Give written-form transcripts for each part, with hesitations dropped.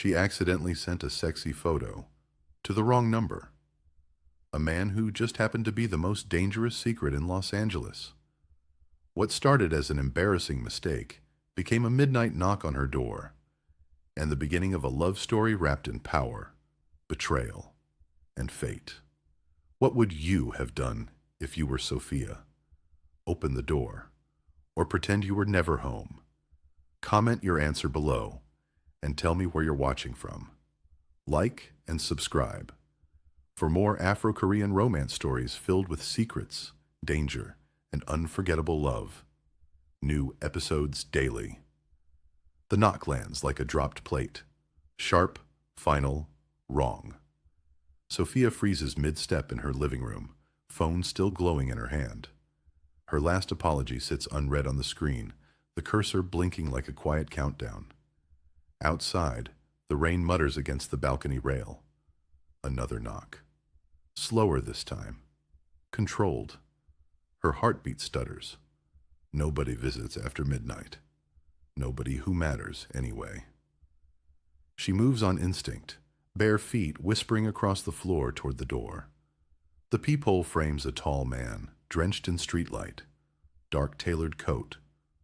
She accidentally sent a sexy photo to the wrong number. A man who just happened to be the most dangerous secret in Los Angeles. What started as an embarrassing mistake became a midnight knock on her door, and the beginning of a love story wrapped in power, betrayal, and fate. What would you have done if you were Sophia? Open the door, or pretend you were never home? Comment your answer below, and tell me where you're watching from. Like and subscribe for more Afro-Korean romance stories filled with secrets, danger, and unforgettable love. New episodes daily. The knock lands like a dropped plate. Sharp, final, wrong. Sophia freezes mid-step in her living room, phone still glowing in her hand. Her last apology sits unread on the screen, the cursor blinking like a quiet countdown. Outside, the rain mutters against the balcony rail. Another knock. Slower this time. Controlled. Her heartbeat stutters. Nobody visits after midnight. Nobody who matters, anyway. She moves on instinct, bare feet whispering across the floor toward the door. The peephole frames a tall man, drenched in streetlight. Dark tailored coat,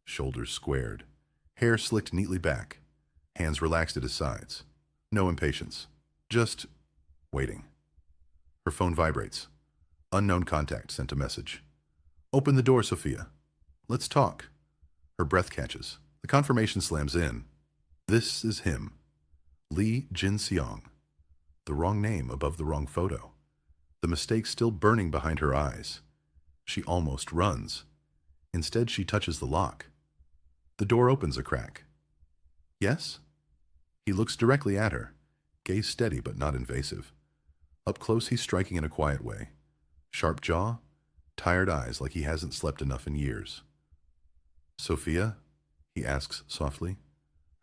shoulders squared, hair slicked neatly back, hands relaxed at his sides. No impatience, just waiting. Her phone vibrates. Unknown contact sent a message. Open the door, Sophia. Let's talk. Her breath catches. The confirmation slams in. This is him. Lee Jin-seong. The wrong name above the wrong photo. The mistake still burning behind her eyes. She almost runs. Instead, she touches the lock. The door opens a crack. Yes? He looks directly at her, gaze steady but not invasive. Up close, he's striking in a quiet way. Sharp jaw, tired eyes like he hasn't slept enough in years. Sophia? He asks softly.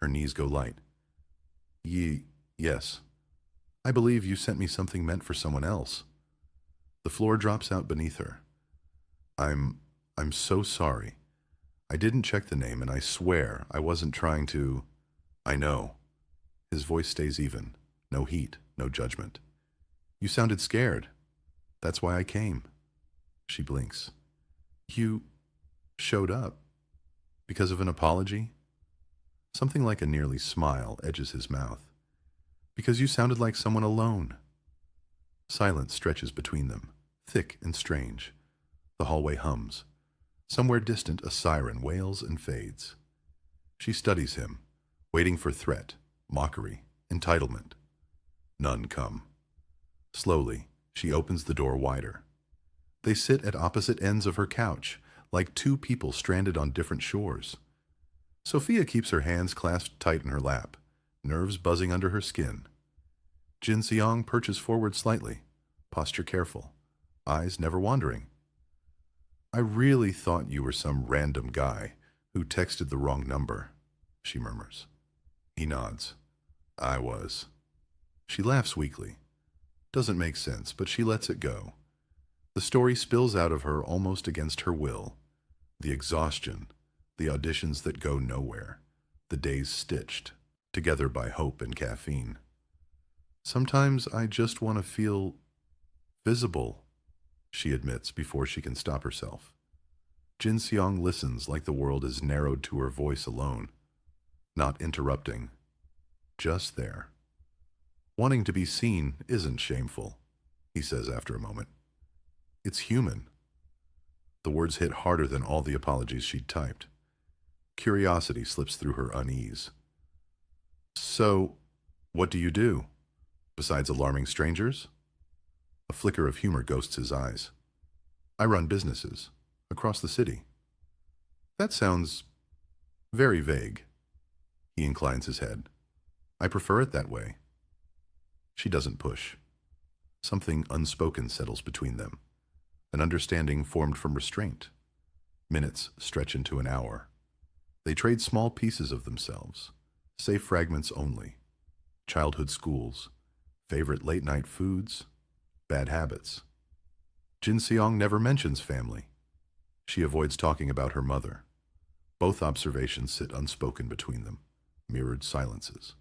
Her knees go light. Yes. I believe you sent me something meant for someone else. The floor drops out beneath her. I'm so sorry. I didn't check the name, and I swear I wasn't trying to... I know. His voice stays even. No heat, no judgment. You sounded scared. That's why I came. She blinks. You showed up because of an apology? Something like a nearly smile edges his mouth. Because you sounded like someone alone. Silence stretches between them, thick and strange. The hallway hums. Somewhere distant, a siren wails and fades. She studies him, waiting for threat, mockery, entitlement. None come. Slowly, she opens the door wider. They sit at opposite ends of her couch, like two people stranded on different shores. Sophia keeps her hands clasped tight in her lap, nerves buzzing under her skin. Jin-seong perches forward slightly, posture careful, eyes never wandering. I really thought you were some random guy who texted the wrong number, she murmurs. He nods. I was. She laughs weakly. Doesn't make sense, but she lets it go. The story spills out of her almost against her will. The exhaustion, the auditions that go nowhere, the days stitched together by hope and caffeine. Sometimes I just want to feel visible, she admits before she can stop herself. Jin-seong listens like the world is narrowed to her voice alone, not interrupting, just there. Wanting to be seen isn't shameful, he says after a moment. It's human. The words hit harder than all the apologies she'd typed. Curiosity slips through her unease. So, what do you do, besides alarming strangers? A flicker of humor ghosts his eyes. I run businesses across the city. That sounds very vague. He inclines his head. I prefer it that way. She doesn't push. Something unspoken settles between them. An understanding formed from restraint. Minutes stretch into an hour. They trade small pieces of themselves, safe fragments only. Childhood schools, favorite late-night foods, bad habits. Jin-seong never mentions family. She avoids talking about her mother. Both observations sit unspoken between them, mirrored silences.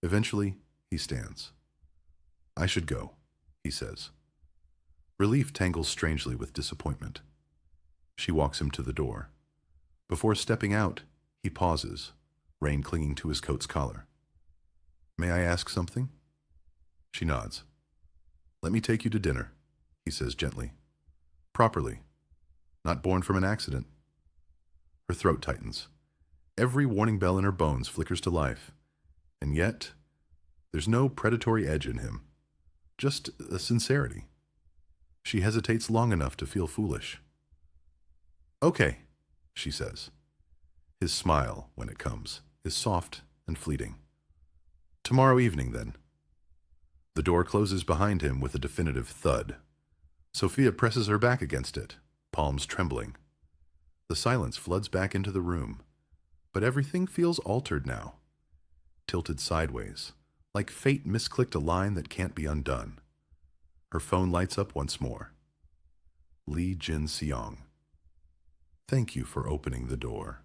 Eventually, he stands. I should go, he says. Relief tangles strangely with disappointment. She walks him to the door. Before stepping out, he pauses, rein clinging to his coat's collar. May I ask something? She nods. Let me take you to dinner, he says gently. Properly. Not born from an accident. Her throat tightens. Every warning bell in her bones flickers to life. And yet, there's no predatory edge in him. Just a sincerity. She hesitates long enough to feel foolish. Okay, she says. His smile, when it comes, is soft and fleeting. Tomorrow evening, then. The door closes behind him with a definitive thud. Sophia presses her back against it, palms trembling. The silence floods back into the room, but everything feels altered now. Tilted sideways, like fate misclicked a line that can't be undone. Her phone lights up once more. Lee Jin-seong. Thank you for opening the door.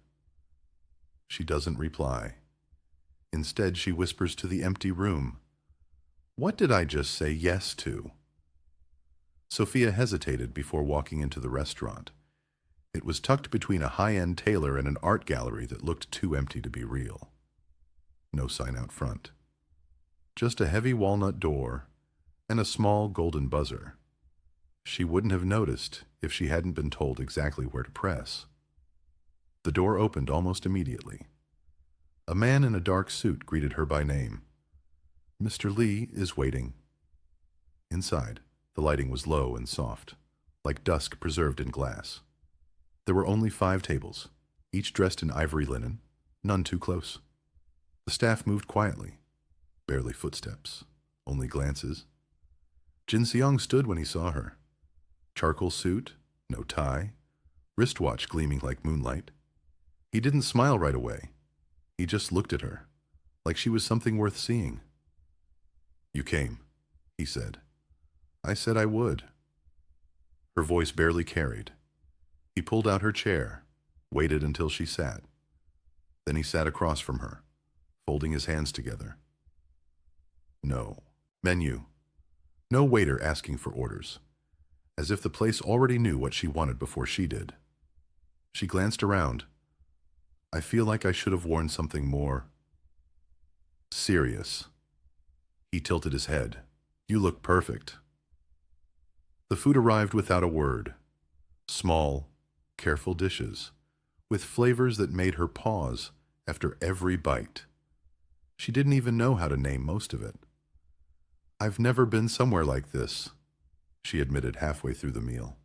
She doesn't reply. Instead, she whispers to the empty room. What did I just say yes to? Sophia hesitated before walking into the restaurant. It was tucked between a high-end tailor and an art gallery that looked too empty to be real. No sign out front. Just a heavy walnut door and a small golden buzzer. She wouldn't have noticed if she hadn't been told exactly where to press. The door opened almost immediately. A man in a dark suit greeted her by name. Mr. Lee is waiting. Inside, the lighting was low and soft, like dusk preserved in glass. There were only 5 tables, each dressed in ivory linen, none too close. The staff moved quietly, barely footsteps, only glances. Jin-seong stood when he saw her. Charcoal suit, no tie, wristwatch gleaming like moonlight. He didn't smile right away. He just looked at her, like she was something worth seeing. You came, he said. I said I would. Her voice barely carried. He pulled out her chair, waited until she sat. Then he sat across from her, folding his hands together. No. Menu. No waiter asking for orders, as if the place already knew what she wanted before she did. She glanced around. I feel like I should have worn something more serious. He tilted his head. You look perfect. The food arrived without a word. Small, careful dishes, with flavors that made her pause after every bite. She didn't even know how to name most of it. I've never been somewhere like this, she admitted halfway through the meal.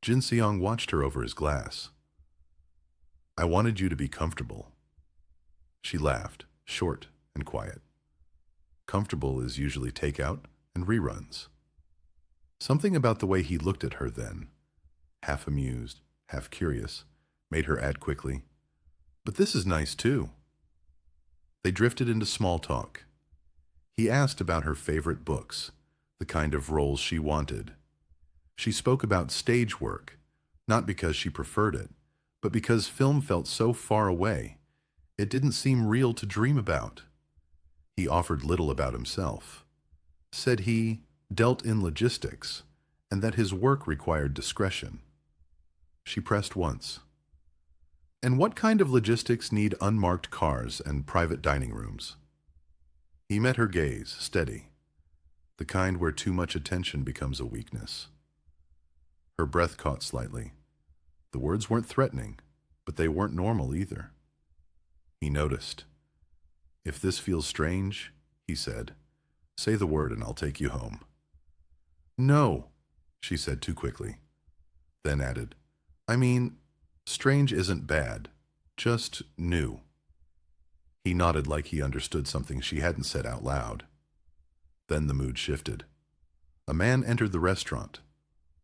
Jin-seong watched her over his glass. I wanted you to be comfortable. She laughed, short and quiet. Comfortable is usually takeout and reruns. Something about the way he looked at her then, half amused, half curious, made her add quickly, but this is nice too. They drifted into small talk. He asked about her favorite books, the kind of roles she wanted. She spoke about stage work, not because she preferred it, but because film felt so far away, it didn't seem real to dream about. He offered little about himself, said he dealt in logistics, and that his work required discretion. She pressed once. And what kind of logistics need unmarked cars and private dining rooms? He met her gaze, steady, the kind where too much attention becomes a weakness. Her breath caught slightly. The words weren't threatening, but they weren't normal either. He noticed. If this feels strange, he said, say the word and I'll take you home. No, she said too quickly, then added, I mean, strange isn't bad, just new. He nodded like he understood something she hadn't said out loud. Then the mood shifted. A man entered the restaurant,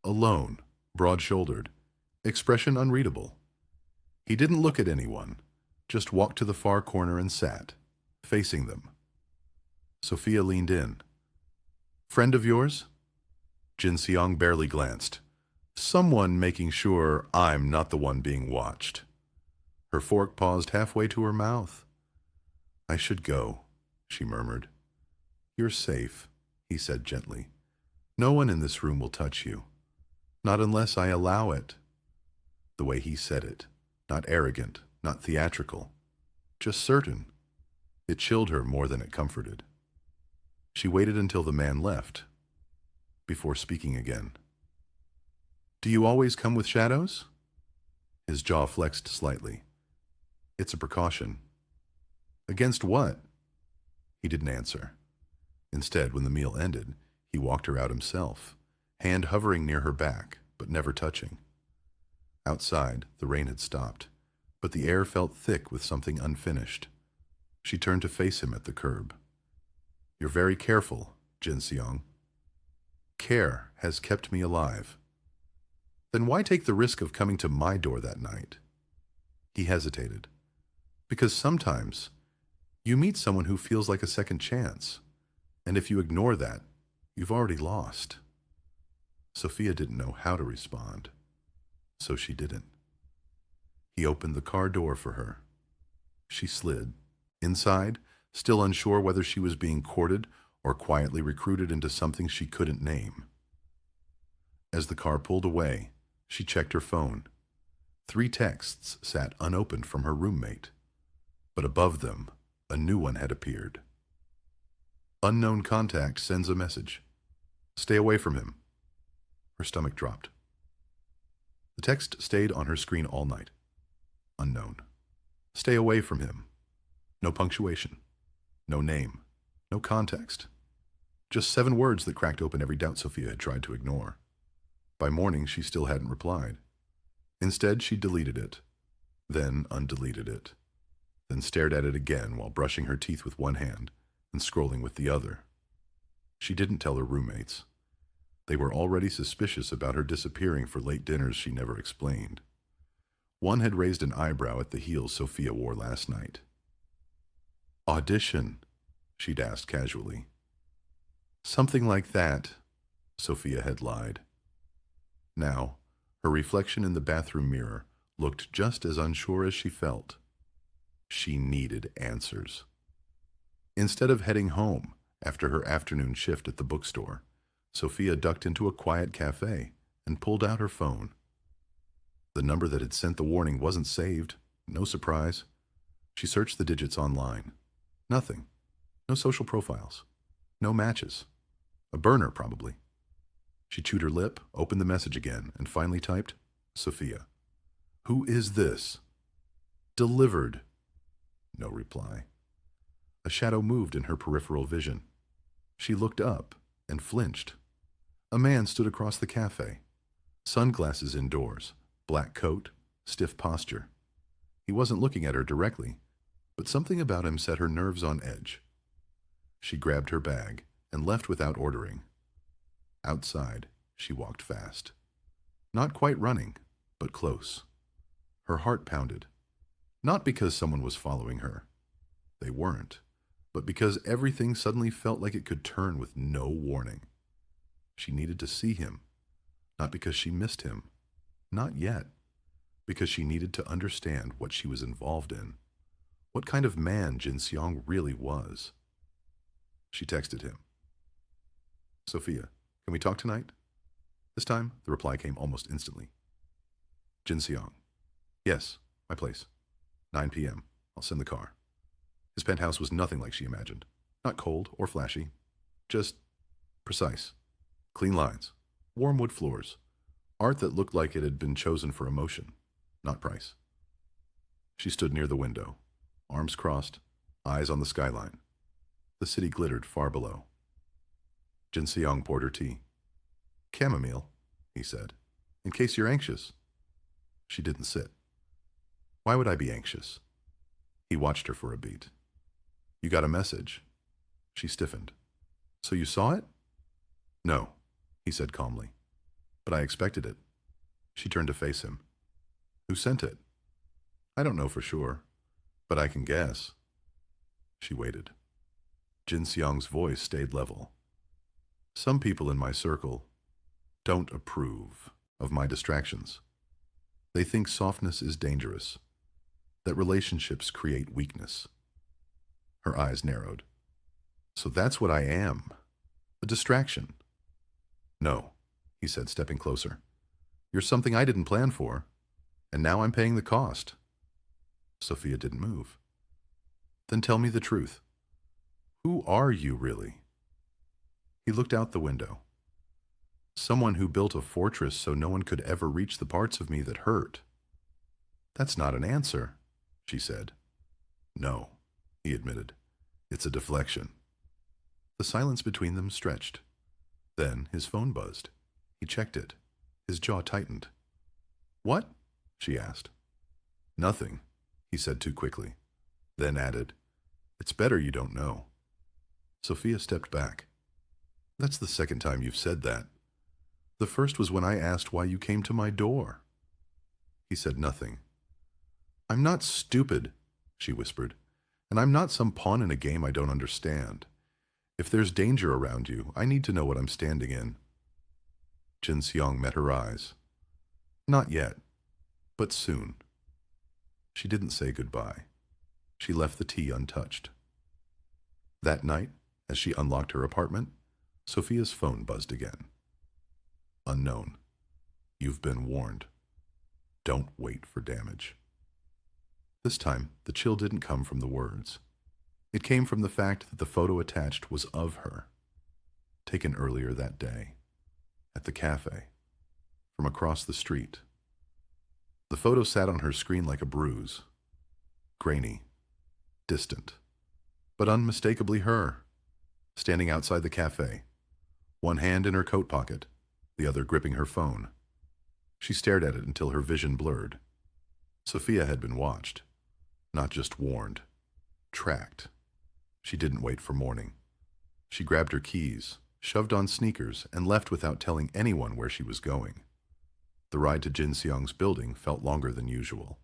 alone, broad-shouldered, expression unreadable. He didn't look at anyone, just walked to the far corner and sat, facing them. Sophia leaned in. Friend of yours? Jin-seong barely glanced. Someone making sure I'm not the one being watched. Her fork paused halfway to her mouth. I should go, she murmured. You're safe, he said gently. No one in this room will touch you. Not unless I allow it. The way he said it, not arrogant, not theatrical, just certain. It chilled her more than it comforted. She waited until the man left, before speaking again. Do you always come with shadows? His jaw flexed slightly. It's a precaution. Against what? He didn't answer. Instead, when the meal ended, he walked her out himself, hand hovering near her back, but never touching. Outside, the rain had stopped, but the air felt thick with something unfinished. She turned to face him at the curb. You're very careful, Jin Seong. Care has kept me alive. Then why take the risk of coming to my door that night? He hesitated. Because sometimes you meet someone who feels like a second chance, and if you ignore that, you've already lost. Sophia didn't know how to respond, so she didn't. He opened the car door for her. She slid. Inside, still unsure whether she was being courted or quietly recruited into something she couldn't name. As the car pulled away, she checked her phone. 3 texts sat unopened from her roommate, but above them, a new one had appeared. Unknown contact sends a message. Stay away from him. Her stomach dropped. The text stayed on her screen all night. Unknown. Stay away from him. No punctuation. No name. No context. Just 7 words that cracked open every doubt Sophia had tried to ignore. By morning, she still hadn't replied. Instead, she deleted it, then undeleted it, then stared at it again while brushing her teeth with one hand and scrolling with the other. She didn't tell her roommates. They were already suspicious about her disappearing for late dinners she never explained. One had raised an eyebrow at the heels Sophia wore last night. Audition, she'd asked casually. Something like that, Sophia had lied. Now, her reflection in the bathroom mirror looked just as unsure as she felt. She needed answers. Instead of heading home after her afternoon shift at the bookstore, Sophia ducked into a quiet cafe and pulled out her phone. The number that had sent the warning wasn't saved. No surprise. She searched the digits online. Nothing. No social profiles. No matches. A burner, probably. She chewed her lip, opened the message again, and finally typed, Sophia. Who is this? Delivered. No reply. A shadow moved in her peripheral vision. She looked up and flinched. A man stood across the cafe. Sunglasses indoors, black coat, stiff posture. He wasn't looking at her directly, but something about him set her nerves on edge. She grabbed her bag and left without ordering. Outside, she walked fast. Not quite running, but close. Her heart pounded. Not because someone was following her. They weren't. But because everything suddenly felt like it could turn with no warning. She needed to see him. Not because she missed him. Not yet. Because she needed to understand what she was involved in. What kind of man Jin Seong really was. She texted him. Sophia, can we talk tonight? This time, the reply came almost instantly. Jin Seong. Yes, my place. 9 p.m. I'll send the car. His penthouse was nothing like she imagined. Not cold or flashy. Just precise. Clean lines. Warm wood floors. Art that looked like it had been chosen for emotion, not price. She stood near the window, arms crossed, eyes on the skyline. The city glittered far below. Jin Seong poured her tea. Chamomile, he said, in case you're anxious. She didn't sit. Why would I be anxious? He watched her for a beat. You got a message. She stiffened. So you saw it? No, he said calmly. But I expected it. She turned to face him. Who sent it? I don't know for sure, but I can guess. She waited. Jin Seong's voice stayed level. Some people in my circle don't approve of my distractions. They think softness is dangerous, that relationships create weakness. Her eyes narrowed. So that's what I am. A distraction. No, he said, stepping closer. You're something I didn't plan for, and now I'm paying the cost. Sophia didn't move. Then tell me the truth. Who are you, really? He looked out the window. Someone who built a fortress so no one could ever reach the parts of me that hurt. That's not an answer, she said. No, he admitted. It's a deflection. The silence between them stretched. Then his phone buzzed. He checked it. His jaw tightened. What? She asked. Nothing, he said too quickly. Then added, It's better you don't know. Sophia stepped back. That's the second time you've said that. The first was when I asked why you came to my door. He said nothing. I'm not stupid, she whispered, and I'm not some pawn in a game I don't understand. If there's danger around you, I need to know what I'm standing in. Jin Seong met her eyes. Not yet, but soon. She didn't say goodbye. She left the tea untouched. That night, as she unlocked her apartment, Sophia's phone buzzed again. Unknown. You've been warned. Don't wait for damage. This time, the chill didn't come from the words. It came from the fact that the photo attached was of her, taken earlier that day, at the cafe, from across the street. The photo sat on her screen like a bruise, grainy, distant, but unmistakably her, standing outside the cafe, one hand in her coat pocket, the other gripping her phone. She stared at it until her vision blurred. Sophia had been watched, not just warned, tracked. She didn't wait for morning. She grabbed her keys, shoved on sneakers, and left without telling anyone where she was going. The ride to Jin Seong's building felt longer than usual.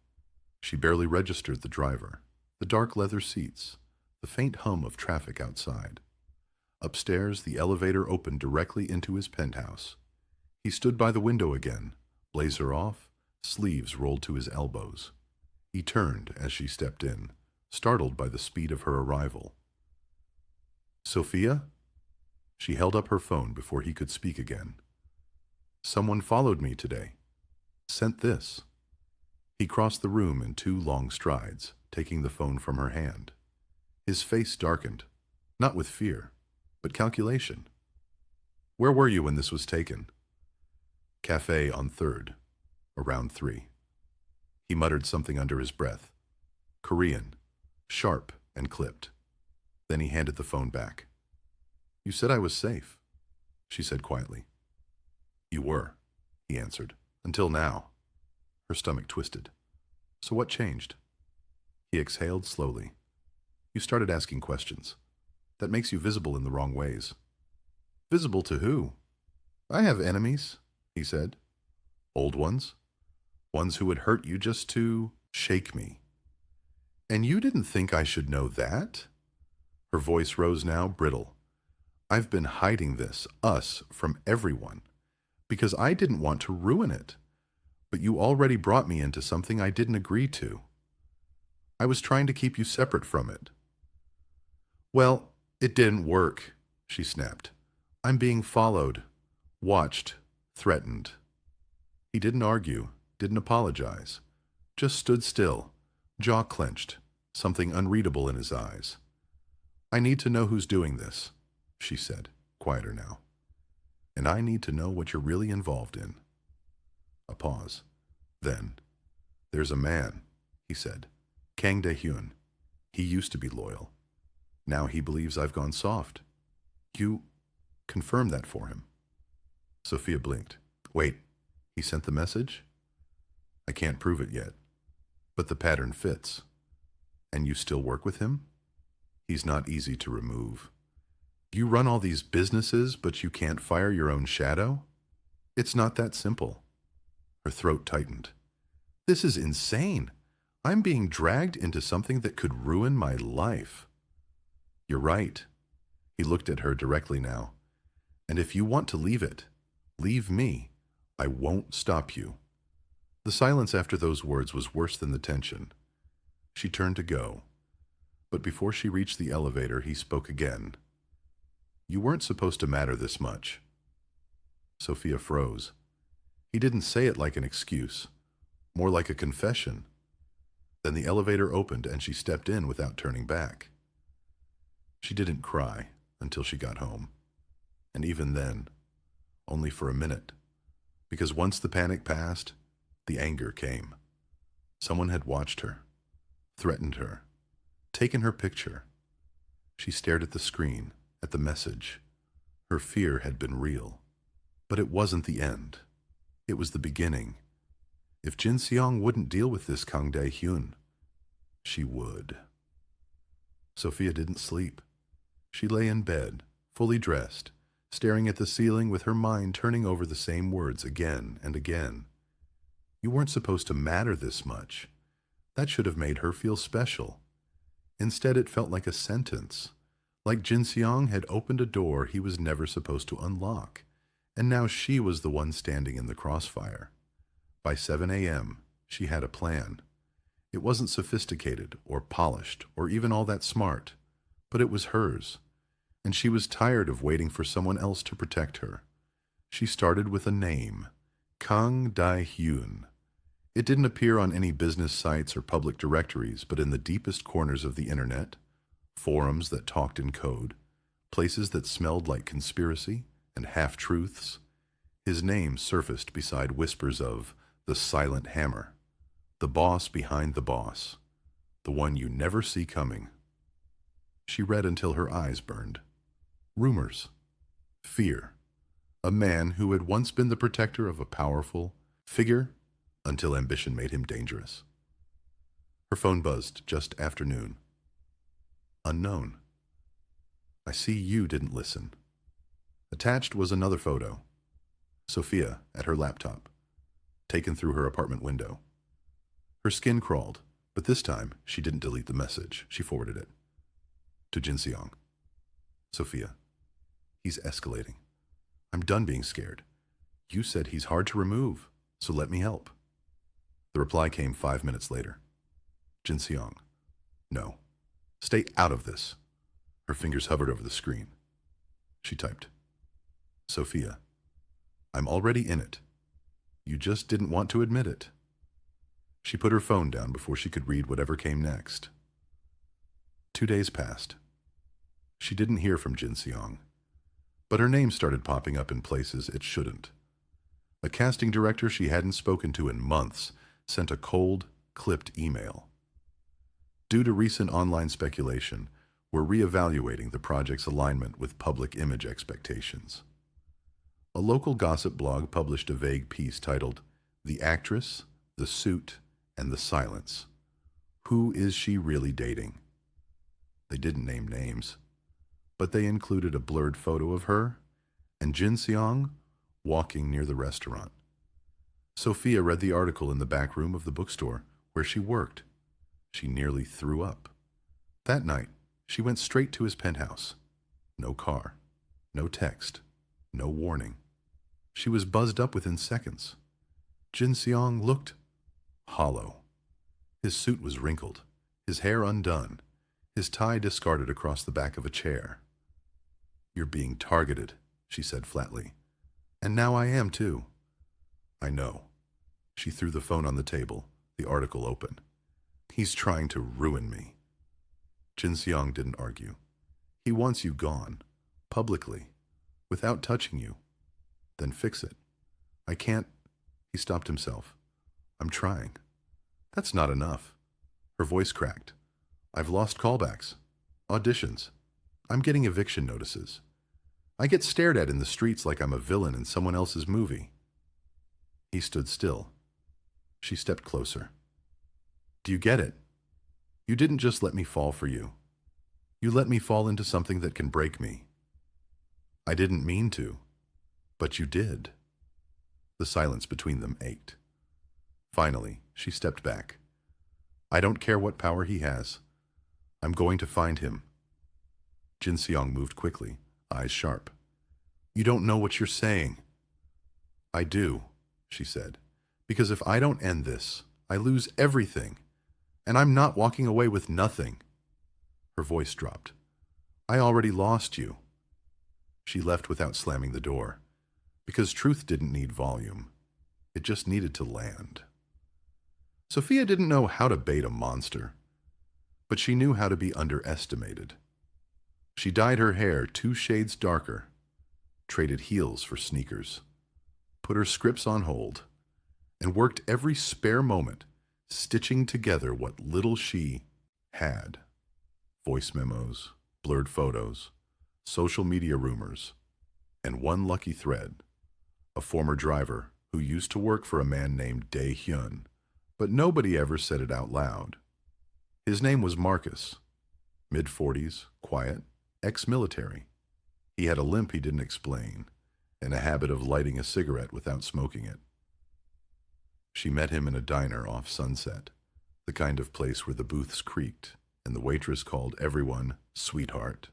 She barely registered the driver, the dark leather seats, the faint hum of traffic outside. Upstairs, the elevator opened directly into his penthouse. He stood by the window again, blazer off, sleeves rolled to his elbows. He turned as she stepped in, startled by the speed of her arrival. Sophia? She held up her phone before he could speak again. Someone followed me today. Sent this. He crossed the room in 2 long strides, taking the phone from her hand. His face darkened, not with fear, but calculation. Where were you when this was taken? Cafe on 3rd, around 3. He muttered something under his breath. Korean, sharp and clipped. Then he handed the phone back. You said I was safe, she said quietly. You were, he answered, until now. Her stomach twisted. So what changed? He exhaled slowly. You started asking questions. That makes you visible in the wrong ways. Visible to who? I have enemies, he said. Old ones? Ones who would hurt you just to shake me. And you didn't think I should know that? Her voice rose now, brittle. I've been hiding this, us, from everyone, because I didn't want to ruin it. But you already brought me into something I didn't agree to. I was trying to keep you separate from it. Well, it didn't work, she snapped. I'm being followed, watched, threatened. He didn't argue, didn't apologize, just stood still, jaw clenched, something unreadable in his eyes. I need to know who's doing this, she said, quieter now. And I need to know what you're really involved in. A pause. Then, there's a man, he said, Kang Dae-hyun. He used to be loyal. Now he believes I've gone soft. You confirm that for him. Sophia blinked. Wait, he sent the message? I can't prove it yet. But the pattern fits. And you still work with him? He's not easy to remove. You run all these businesses, but you can't fire your own shadow? It's not that simple. Her throat tightened. This is insane. I'm being dragged into something that could ruin my life. You're right. He looked at her directly now. And if you want to leave it, leave me. I won't stop you. The silence after those words was worse than the tension. She turned to go. But before she reached the elevator, he spoke again, You weren't supposed to matter this much. Sophia froze. He didn't say it like an excuse, more like a confession. Then the elevator opened and she stepped in without turning back. She didn't cry until she got home. And even then, only for a minute. Because once the panic passed, the anger came. Someone had watched her, threatened her, taken her picture. She stared at the screen, at the message. Her fear had been real. But it wasn't the end. It was the beginning. If Jin Seong wouldn't deal with this Kang Dae-hyun, she would. Sophia didn't sleep. She lay in bed, fully dressed, staring at the ceiling with her mind turning over the same words again and again. You weren't supposed to matter this much. That should have made her feel special. Instead, it felt like a sentence, like Jin Seong had opened a door he was never supposed to unlock, and now she was the one standing in the crossfire. By 7 a.m., she had a plan. It wasn't sophisticated or polished or even all that smart, but it was hers, and she was tired of waiting for someone else to protect her. She started with a name, Kang Dae-hyun. It didn't appear on any business sites or public directories, but in the deepest corners of the internet, forums that talked in code, places that smelled like conspiracy and half-truths, his name surfaced beside whispers of the silent hammer, the boss behind the boss, the one you never see coming. She read until her eyes burned. Rumors. Fear. A man who had once been the protector of a powerful figure until ambition made him dangerous. Her phone buzzed just after noon. Unknown. I see you didn't listen. Attached was another photo. Sophia at her laptop, taken through her apartment window. Her skin crawled, but this time she didn't delete the message. She forwarded it. To Jin Seong. Sophia. He's escalating. I'm done being scared. You said he's hard to remove, so let me help. The reply came 5 minutes later. Jin Seong. No. Stay out of this. Her fingers hovered over the screen. She typed. Sophia. I'm already in it. You just didn't want to admit it. She put her phone down before she could read whatever came next. 2 days passed. She didn't hear from Jin Seong, but her name started popping up in places it shouldn't. A casting director she hadn't spoken to in months sent a cold, clipped email. Due to recent online speculation, we're reevaluating the project's alignment with public image expectations. A local gossip blog published a vague piece titled, The Actress, the Suit, and the Silence. Who is she really dating? They didn't name names, but they included a blurred photo of her and Jin Seong walking near the restaurant. Sophia read the article in the back room of the bookstore where she worked. She nearly threw up. That night, she went straight to his penthouse. No car, no text, no warning. She was buzzed up within seconds. Jin Seong looked hollow. His suit was wrinkled, his hair undone, his tie discarded across the back of a chair. You're being targeted, she said flatly. And now I am too. I know. She threw the phone on the table, the article open. He's trying to ruin me. Jin Seong didn't argue. He wants you gone, publicly, without touching you. Then fix it. I can't. He stopped himself. I'm trying. That's not enough. Her voice cracked. I've lost callbacks, auditions. I'm getting eviction notices. I get stared at in the streets like I'm a villain in someone else's movie. He stood still. She stepped closer. Do you get it? You didn't just let me fall for you. You let me fall into something that can break me. I didn't mean to, but you did. The silence between them ached. Finally, she stepped back. I don't care what power he has. I'm going to find him. Jin Seong moved quickly, eyes sharp. You don't know what you're saying. I do, she said, because if I don't end this, I lose everything, and I'm not walking away with nothing. Her voice dropped. I already lost you. She left without slamming the door, because truth didn't need volume. It just needed to land. Sophia didn't know how to bait a monster, but she knew how to be underestimated. She dyed her hair 2 shades darker, traded heels for sneakers, put her scripts on hold, and worked every spare moment stitching together what little she had. Voice memos, blurred photos, social media rumors, and one lucky thread. A former driver who used to work for a man named Dae-hyun, but nobody ever said it out loud. His name was Marcus, mid-40s, quiet, ex-military. He had a limp he didn't explain, and a habit of lighting a cigarette without smoking it. She met him in a diner off Sunset, the kind of place where the booths creaked and the waitress called everyone sweetheart.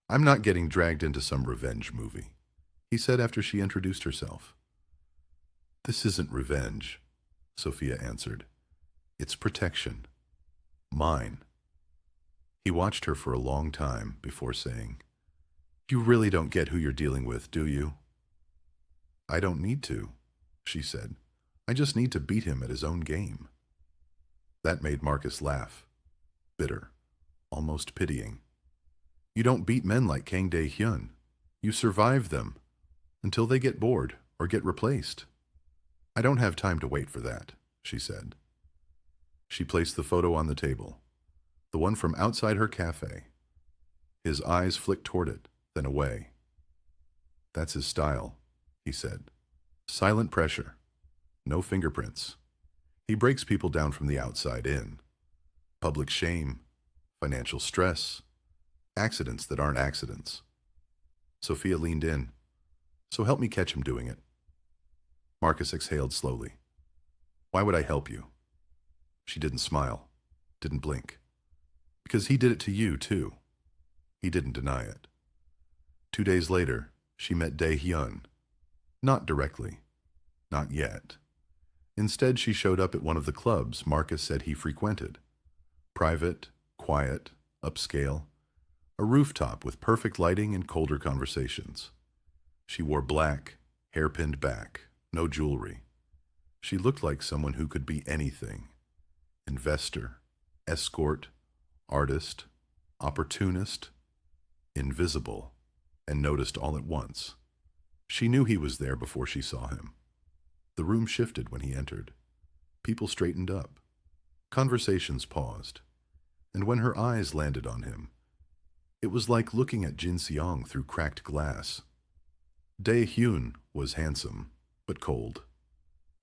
"I'm not getting dragged into some revenge movie," he said after she introduced herself. "This isn't revenge," Sophia answered. "It's protection. Mine." He watched her for a long time before saying, "You really don't get who you're dealing with, do you?" "I don't need to," she said. "I just need to beat him at his own game." That made Marcus laugh, bitter, almost pitying. "You don't beat men like Kang Dae-hyun. You survive them until they get bored or get replaced." "I don't have time to wait for that," she said. She placed the photo on the table, the one from outside her cafe. His eyes flicked toward it, then away. "That's his style," he said. "Silent pressure. No fingerprints. He breaks people down from the outside in. Public shame, financial stress, accidents that aren't accidents." Sophia leaned in. "So help me catch him doing it." Marcus exhaled slowly. "Why would I help you?" She didn't smile, didn't blink. "Because he did it to you, too." He didn't deny it. 2 days later, she met Dae-hyun. Not directly. Not yet. Instead, she showed up at one of the clubs Marcus said he frequented. Private, quiet, upscale. A rooftop with perfect lighting and colder conversations. She wore black, hair pinned back, no jewelry. She looked like someone who could be anything. Investor, escort, artist, opportunist, invisible, and noticed all at once. She knew he was there before she saw him. The room shifted when he entered. People straightened up. Conversations paused. And when her eyes landed on him, it was like looking at Jin Seong through cracked glass. Dae-hyun was handsome, but cold.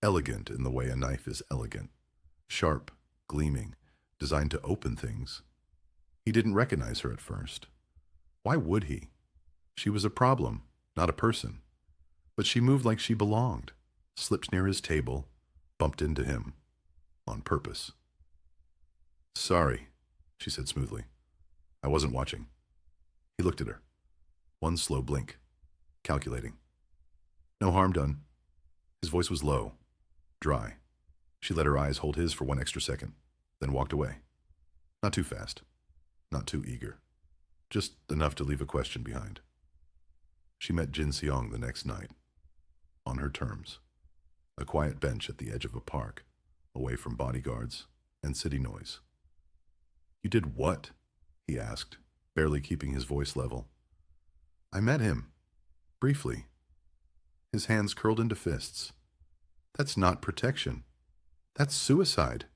Elegant in the way a knife is elegant. Sharp, gleaming, designed to open things. He didn't recognize her at first. Why would he? She was a problem, not a person. But she moved like she belonged, slipped near his table, bumped into him. On purpose. "Sorry," she said smoothly. "I wasn't watching." He looked at her. One slow blink. Calculating. "No harm done." His voice was low, dry. She let her eyes hold his for one extra second, then walked away. Not too fast. Not too eager. Just enough to leave a question behind. She met Jin Seong the next night. On her terms. A quiet bench at the edge of a park, away from bodyguards and city noise. "You did what?" he asked, barely keeping his voice level. "I met him. Briefly." His hands curled into fists. "That's not protection. That's suicide."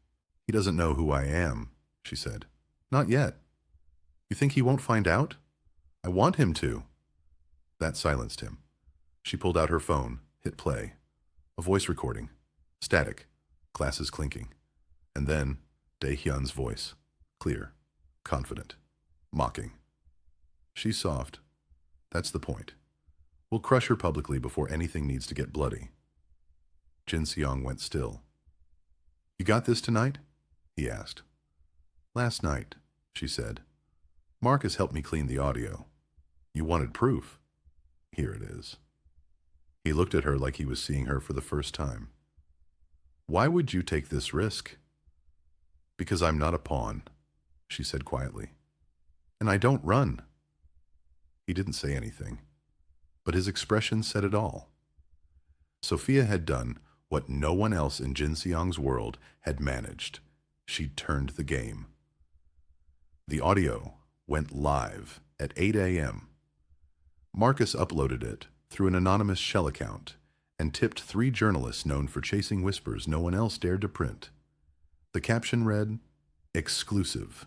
"He doesn't know who I am," she said. "Not yet." "You think he won't find out?" "I want him to." That silenced him. She pulled out her phone, hit play. A voice recording. Static. Glasses clinking. And then Dae-hyun's voice. Clear. Confident. Mocking. "She's soft. That's the point. We'll crush her publicly before anything needs to get bloody." Jin Seong went still. "You got this tonight?" he asked. "Last night," she said. "Marcus helped me clean the audio. You wanted proof. Here it is." He looked at her like he was seeing her for the first time. "Why would you take this risk?" "Because I'm not a pawn," she said quietly. "And I don't run." He didn't say anything, but his expression said it all. Sophia had done what no one else in Jin Seong's world had managed. She'd turned the game. The audio went live at 8 a.m. Marcus uploaded it through an anonymous shell account and tipped 3 journalists known for chasing whispers no one else dared to print. The caption read, "Exclusive.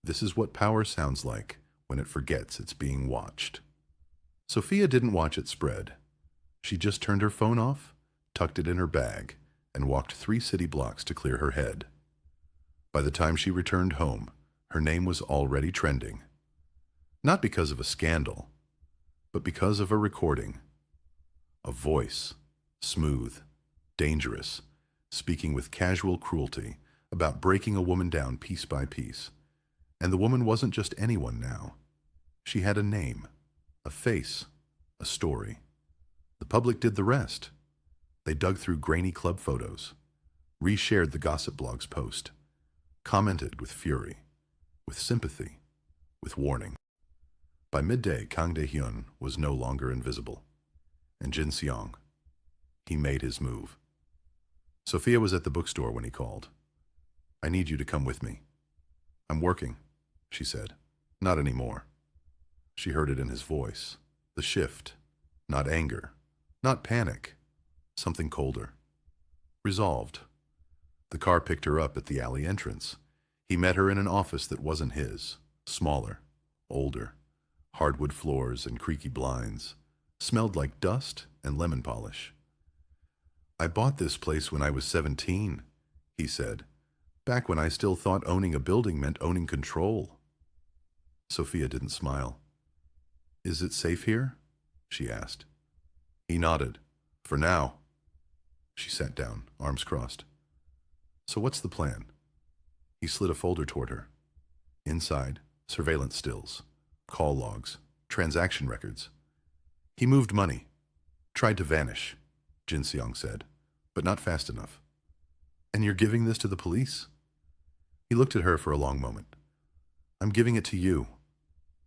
This is what power sounds like when it forgets it's being watched." Sophia didn't watch it spread. She just turned her phone off, tucked it in her bag, and walked 3 city blocks to clear her head. By the time she returned home, her name was already trending. Not because of a scandal, but because of a recording. A voice, smooth, dangerous, speaking with casual cruelty about breaking a woman down piece by piece. And the woman wasn't just anyone now. She had a name, a face, a story. The public did the rest. They dug through grainy club photos, reshared the gossip blog's post, commented with fury, with sympathy, with warning. By midday, Kang Dae-hyun was no longer invisible. And Jin Seong, he made his move. Sophia was at the bookstore when he called. "I need you to come with me." "I'm working," she said. "Not anymore." She heard it in his voice. The shift. Not anger. Not panic. Something colder. Resolved. The car picked her up at the alley entrance. He met her in an office that wasn't his. Smaller. Older. Hardwood floors and creaky blinds. Smelled like dust and lemon polish. "I bought this place when I was 17, he said. "Back when I still thought owning a building meant owning control." Sophia didn't smile. "Is it safe here?" she asked. He nodded. "For now." She sat down, arms crossed. "So what's the plan?" He slid a folder toward her. Inside, surveillance stills, call logs, transaction records. He moved money. "Tried to vanish," Jin Seong said, "but not fast enough." "And you're giving this to the police?" He looked at her for a long moment. "I'm giving it to you."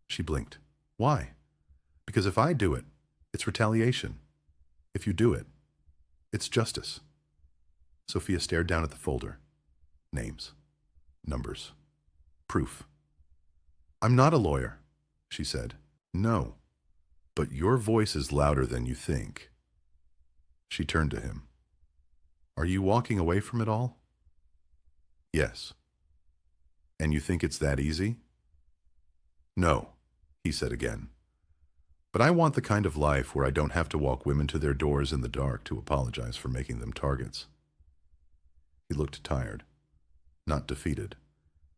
She blinked. "Why?" "Because if I do it, it's retaliation. If you do it, it's justice." Sophia stared down at the folder. Names. Numbers. Proof. "I'm not a lawyer," she said. "No. But your voice is louder than you think." She turned to him. "Are you walking away from it all?" "Yes." "And you think it's that easy?" "No," he said again. "But I want the kind of life where I don't have to walk women to their doors in the dark to apologize for making them targets." He looked tired, not defeated,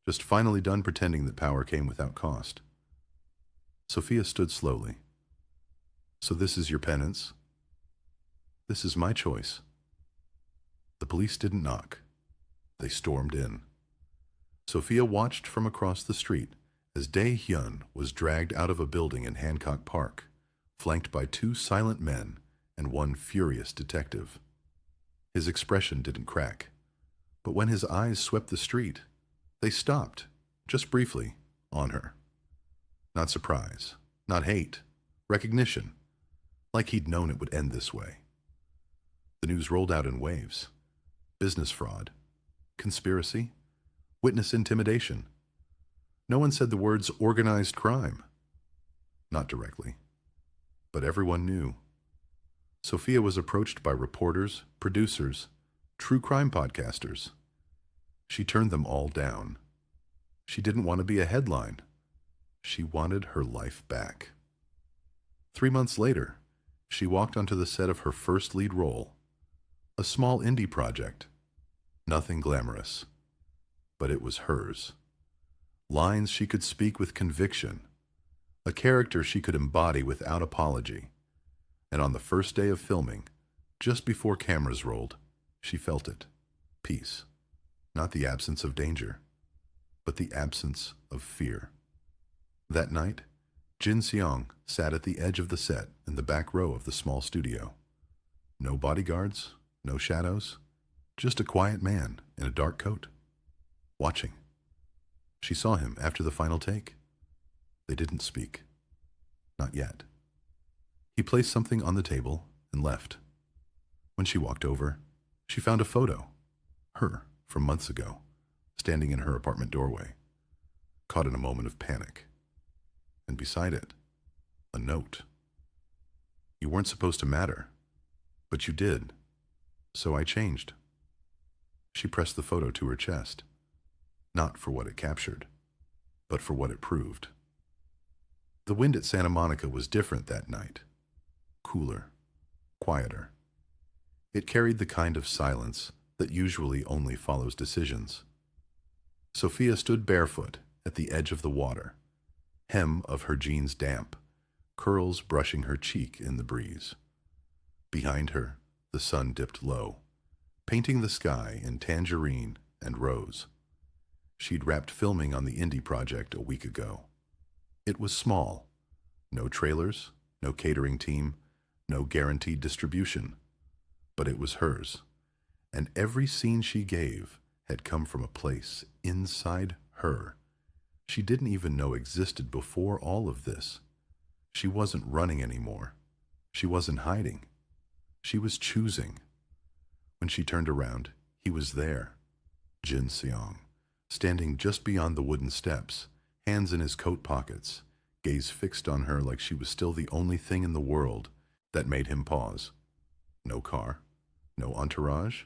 just finally done pretending that power came without cost. Sophia stood slowly. "So this is your penance?" "This is my choice." The police didn't knock. They stormed in. Sophia watched from across the street as Dae-hyun was dragged out of a building in Hancock Park, flanked by 2 silent men and 1 furious detective. His expression didn't crack, but when his eyes swept the street, they stopped, just briefly, on her. Not surprise, not hate, recognition, like he'd known it would end this way. The news rolled out in waves. Business fraud, conspiracy, witness intimidation. No one said the words organized crime. Not directly. But everyone knew. Sophia was approached by reporters, producers, true crime podcasters. She turned them all down. She didn't want to be a headline. She wanted her life back. 3 months later, she walked onto the set of her first lead role. A small indie project. Nothing glamorous. But it was hers. Lines she could speak with conviction. A character she could embody without apology. And on the first day of filming, just before cameras rolled, she felt it. Peace. Not the absence of danger, but the absence of fear. That night, Jin Seong sat at the edge of the set in the back row of the small studio. No bodyguards, no shadows, just a quiet man in a dark coat, watching. She saw him after the final take. They didn't speak. Not yet. He placed something on the table and left. When she walked over, she found a photo, her from months ago, standing in her apartment doorway, caught in a moment of panic. And beside it, a note. You weren't supposed to matter, but you did, so I changed. She pressed the photo to her chest, not for what it captured, but for what it proved. The wind at Santa Monica was different that night, cooler, quieter. It carried the kind of silence that usually only follows decisions. Sophia stood barefoot at the edge of the water, hem of her jeans damp, curls brushing her cheek in the breeze. Behind her, the sun dipped low, painting the sky in tangerine and rose. She'd wrapped filming on the indie project a week ago. It was small. No trailers, no catering team, no guaranteed distribution. But it was hers, and every scene she gave had come from a place inside her she didn't even know existed before all of this. She wasn't running anymore. She wasn't hiding. She was choosing. When she turned around, he was there, Jin Seong, standing just beyond the wooden steps, hands in his coat pockets, gaze fixed on her like she was still the only thing in the world. That made him pause. No car, no entourage,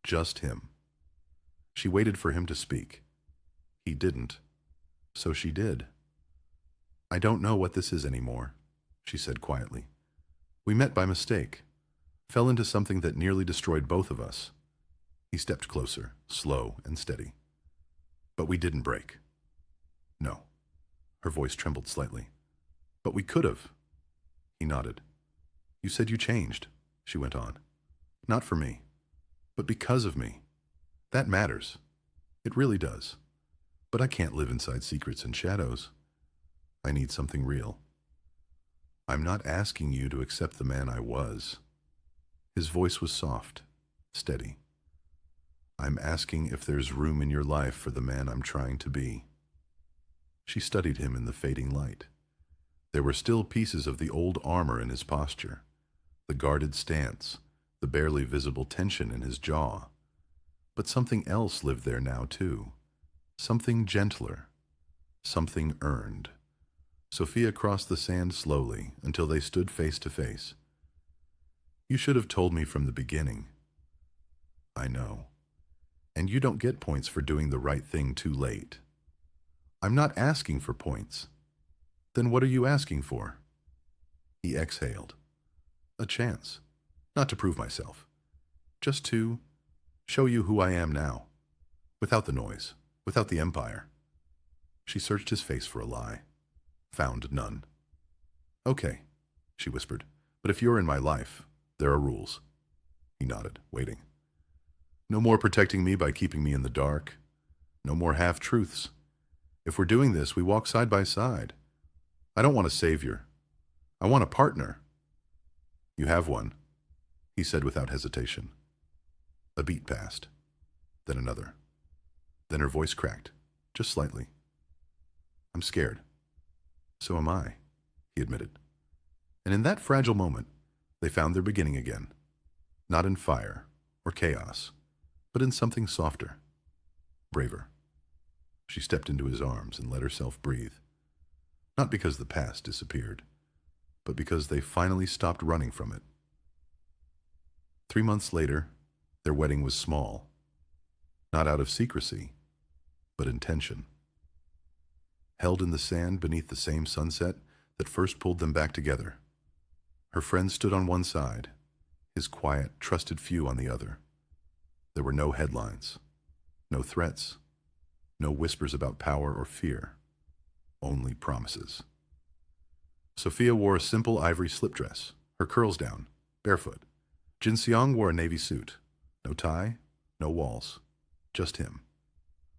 just him. She waited for him to speak. He didn't, so she did. I don't know what this is anymore, she said quietly. We met by mistake, fell into something that nearly destroyed both of us. He stepped closer, slow and steady. But we didn't break. No. Her voice trembled slightly. But we could have. He nodded. You said you changed, she went on. Not for me, but because of me. That matters. It really does. But I can't live inside secrets and shadows. I need something real. I'm not asking you to accept the man I was. His voice was soft, steady. I'm asking if there's room in your life for the man I'm trying to be. She studied him in the fading light. There were still pieces of the old armor in his posture, the guarded stance, the barely visible tension in his jaw. But something else lived there now, too. Something gentler. Something earned. Sophia crossed the sand slowly until they stood face to face. You should have told me from the beginning. I know. And you don't get points for doing the right thing too late. I'm not asking for points. Then what are you asking for? He exhaled. A chance. Not to prove myself. Just to show you who I am now. Without the noise. Without the empire. She searched his face for a lie. Found none. Okay, she whispered. But if you're in my life, there are rules. He nodded, waiting. No more protecting me by keeping me in the dark. No more half-truths. If we're doing this, we walk side by side. I don't want a savior. I want a partner. You have one, he said without hesitation. A beat passed. Then another. Then her voice cracked, just slightly. I'm scared. So am I, he admitted. And in that fragile moment, they found their beginning again. Not in fire or chaos, but in something softer, braver. She stepped into his arms and let herself breathe. Not because the past disappeared, but because they finally stopped running from it. 3 months later, their wedding was small. Not out of secrecy, but intention. Held in the sand beneath the same sunset that first pulled them back together. Her friend stood on one side, his quiet, trusted few on the other. There were no headlines, no threats, no whispers about power or fear, only promises. Sophia wore a simple ivory slip dress, her curls down, barefoot. Jin Seong wore a navy suit, no tie, no walls, just him.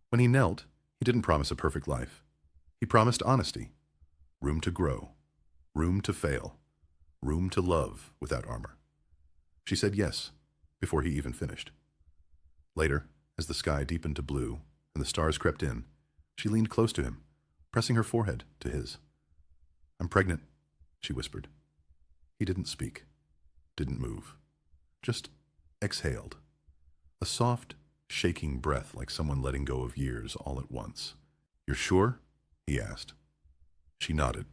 When he knelt, he didn't promise a perfect life. He promised honesty, room to grow, room to fail, room to love without armor. She said yes, before he even finished. Later, as the sky deepened to blue and the stars crept in, she leaned close to him, pressing her forehead to his. I'm pregnant, she whispered. He didn't speak, didn't move, just exhaled. A soft, shaking breath like someone letting go of years all at once. You're sure? He asked. She nodded.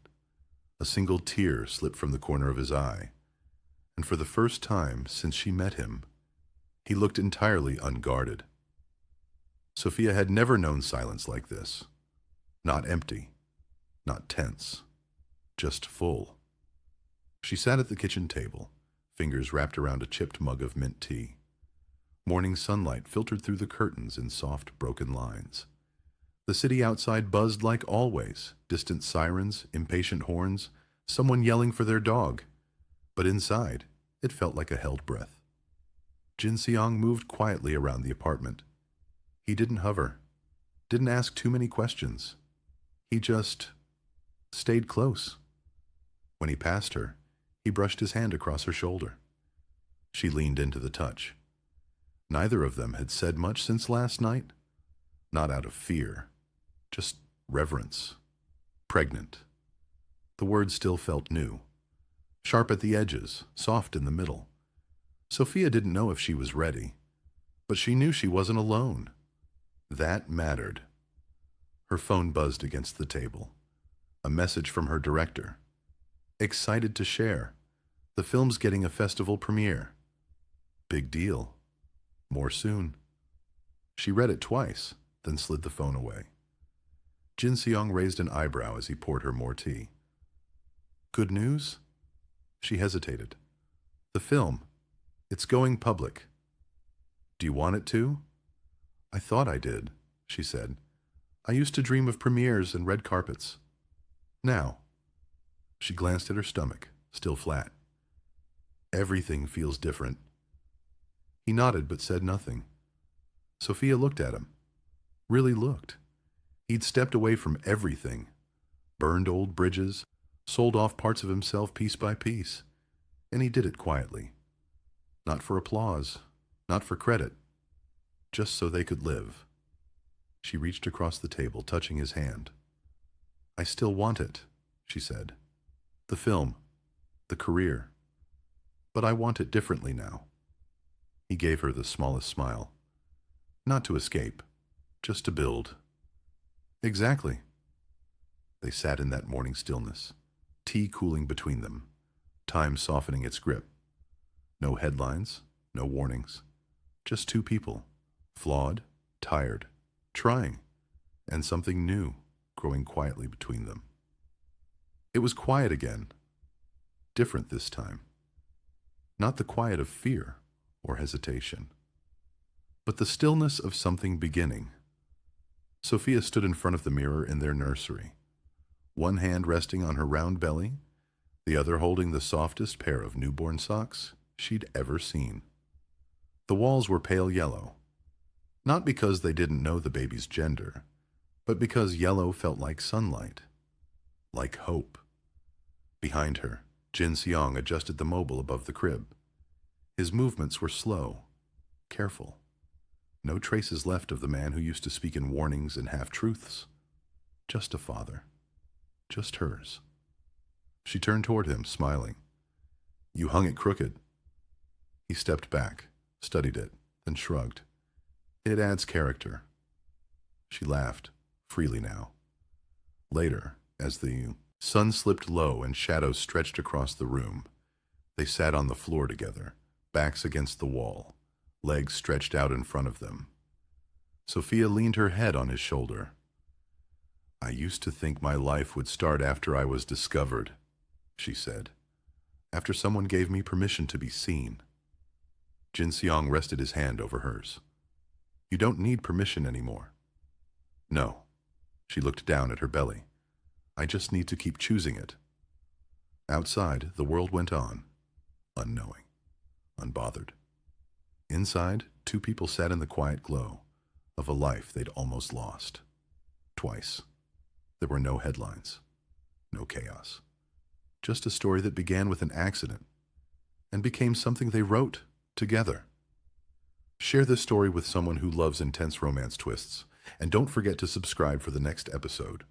A single tear slipped from the corner of his eye, and for the first time since she met him, he looked entirely unguarded. Sophia had never known silence like this. Not empty, not tense, just full. She sat at the kitchen table, fingers wrapped around a chipped mug of mint tea. Morning sunlight filtered through the curtains in soft, broken lines. The city outside buzzed like always, distant sirens, impatient horns, someone yelling for their dog. But inside, it felt like a held breath. Jin Seong moved quietly around the apartment. He didn't hover, didn't ask too many questions. He just stayed close. When he passed her, he brushed his hand across her shoulder. She leaned into the touch. Neither of them had said much since last night. Not out of fear, just reverence. Pregnant. The word still felt new. Sharp at the edges, soft in the middle. Sophia didn't know if she was ready, but she knew she wasn't alone. That mattered. Her phone buzzed against the table. A message from her director. Excited to share. The film's getting a festival premiere. Big deal. More soon. She read it twice, then slid the phone away. Jin Seong raised an eyebrow as he poured her more tea. Good news? She hesitated. The film. It's going public. Do you want it to? I thought I did, she said. I used to dream of premieres and red carpets. Now. She glanced at her stomach, still flat. Everything feels different. He nodded but said nothing. Sophia looked at him. Really looked. He'd stepped away from everything. Burned old bridges, sold off parts of himself piece by piece. And he did it quietly. Not for applause, not for credit. Just so they could live. She reached across the table, touching his hand. I still want it, she said. The film. The career. But I want it differently now. He gave her the smallest smile. Not to escape, just to build. Exactly. They sat in that morning stillness, tea cooling between them, time softening its grip. No headlines, no warnings. Just two people, flawed, tired, trying, and something new growing quietly between them. It was quiet again, different this time. Not the quiet of fear or hesitation, but the stillness of something beginning. Sophia stood in front of the mirror in their nursery, one hand resting on her round belly, the other holding the softest pair of newborn socks she'd ever seen. The walls were pale yellow, not because they didn't know the baby's gender, but because yellow felt like sunlight, like hope. Behind her, Jin Seong adjusted the mobile above the crib. His movements were slow, careful. No traces left of the man who used to speak in warnings and half-truths. Just a father. Just hers. She turned toward him, smiling. You hung it crooked. He stepped back, studied it, then shrugged. It adds character. She laughed, freely now. Later, as the sun slipped low and shadows stretched across the room, they sat on the floor together, backs against the wall, legs stretched out in front of them. Sophia leaned her head on his shoulder. I used to think my life would start after I was discovered, she said, after someone gave me permission to be seen. Jin Seong rested his hand over hers. You don't need permission anymore. No. She looked down at her belly. I just need to keep choosing it. Outside, the world went on, unknowing, unbothered. Inside, two people sat in the quiet glow of a life they'd almost lost. Twice. There were no headlines, no chaos. Just a story that began with an accident and became something they wrote together. Share this story with someone who loves intense romance twists, and don't forget to subscribe for the next episode.